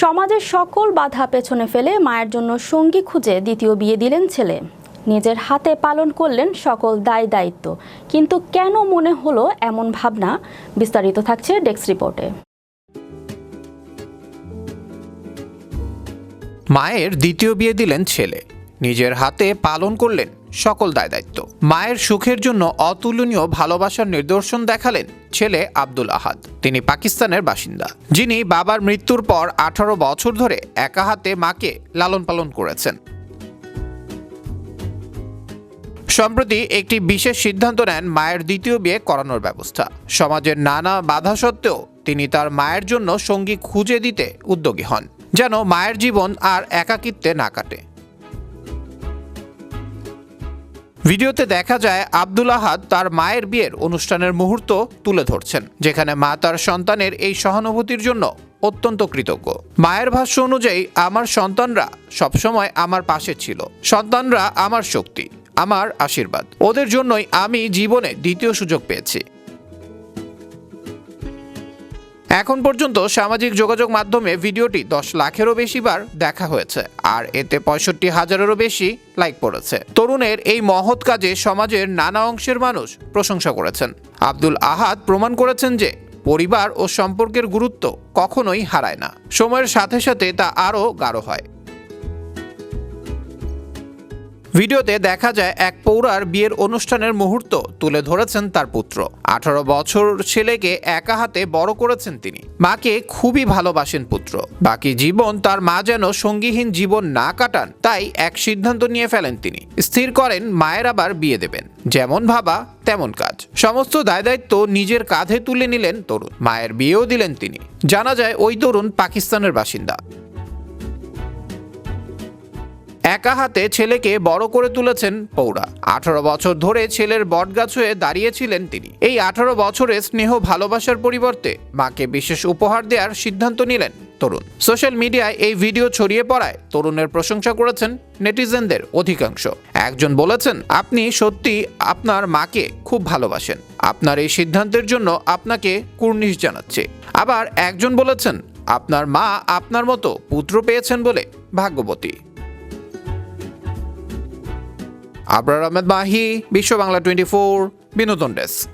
সমাজের সকল বাধা পেছনে ফেলে মায়ের জন্য সঙ্গী খুঁজে দ্বিতীয় বিয়ে দিলেন ছেলে। নিজের হাতে পালন করলেন সকল দায় দায়িত্ব। কিন্তু কেন মনে হলো এমন ভাবনা? বিস্তারিত থাকছে ডেস্ক রিপোর্টে। মায়ের দ্বিতীয় বিয়ে দিলেন ছেলে, নিজের হাতে পালন করলেন সকল দায় দায়িত্ব। মায়ের সুখের জন্য অতুলনীয় ভালোবাসার নিদর্শন দেখালেন ছেলে আব্দুল আহাদ। তিনি পাকিস্তানের বাসিন্দা, যিনি বাবার মৃত্যুর পর 18 বছর ধরে একা হাতে মাকে লালন পালন করেছেন। সম্প্রতি একটি বিশেষ সিদ্ধান্ত নেন মায়ের দ্বিতীয় বিয়ে করানোর ব্যবস্থা। সমাজের নানা বাধা সত্ত্বেও তিনি তার মায়ের জন্য সঙ্গী খুঁজে দিতে উদ্যোগী হন, যেন মায়ের জীবন আর একাকিত্বে না কাটে। ভিডিওতে দেখা যায় আব্দুল আহাদ তার মায়ের বিয়ের অনুষ্ঠানের মুহূর্ত তুলে ধরছেন, যেখানে মা তার সন্তানের এই সহানুভূতির জন্য অত্যন্ত কৃতজ্ঞ। মায়ের ভাষ্য অনুযায়ী, আমার সন্তানরা সবসময় আমার পাশে ছিল। সন্তানরা আমার শক্তি, আমার আশীর্বাদ। ওদের জন্যই আমি জীবনে দ্বিতীয় সুযোগ পেয়েছি। এখন পর্যন্ত সামাজিক যোগাযোগ মাধ্যমে ভিডিওটি 10 লাখেরও বেশি বার দেখা হয়েছে, আর এতে 65,000-এরও বেশি লাইক পড়েছে। তরুণের এই মহৎ কাজে সমাজের নানা অংশের মানুষ প্রশংসা করেছেন। আব্দুল আহাদ প্রমাণ করেছেন যে পরিবার ও সম্পর্কের গুরুত্ব কখনোই হারায় না, সময়ের সাথে সাথে তা আরও গাঢ় হয়। ভিডিওতে দেখা যায় এক পৌরার বিয়ের অনুষ্ঠানের মুহূর্ত তুলে ধরেছেন তার পুত্র। 18 বছর ছেলেকে একা হাতে বড় করেছেন তিনি। মাকে খুবই ভালোবাসেন পুত্র। বাকি জীবন তার মা যেন সঙ্গীহীন জীবন না কাটান, তাই এক সিদ্ধান্ত নিয়ে ফেলেন তিনি। স্থির করেন মায়ের আবার বিয়ে দেবেন। যেমন ভাবা তেমন কাজ। সমস্ত দায় দায়িত্ব নিজের কাঁধে তুলে নিলেন তরুণ। মায়ের বিয়েও দিলেন তিনি। জানা যায় ওই তরুণ পাকিস্তানের বাসিন্দা। একা হাতে ছেলেকে বড় করে তুলেছেন পৌরা। 18 বছর ধরে ছেলের বটগাছ হয়ে দাঁড়িয়েছিলেন তিনি। এই 18 বছরে স্নেহ ভালোবাসার পরিবর্তে মাকে বিশেষ উপহার দেওয়ার সিদ্ধান্ত নিলেন তরুণ। সোশ্যাল মিডিয়ায় এই ভিডিও ছড়িয়ে পড়ায় তরুণের প্রশংসা করেছেন নেটিজেনদের অধিকাংশ। একজন বলেছেন, আপনি সত্যি আপনার মাকে খুব ভালোবাসেন। আপনার এই সিদ্ধান্তের জন্য আপনাকে কুর্নিশ জানাচ্ছি। আবার একজন বলেছেন, আপনার মা আপনার মতো পুত্র পেয়েছেন বলে ভাগ্যবতী। আবরার আহমেদ মাহি, বিশ্ব বাংলা 24, বিনোদন ডেস্ক।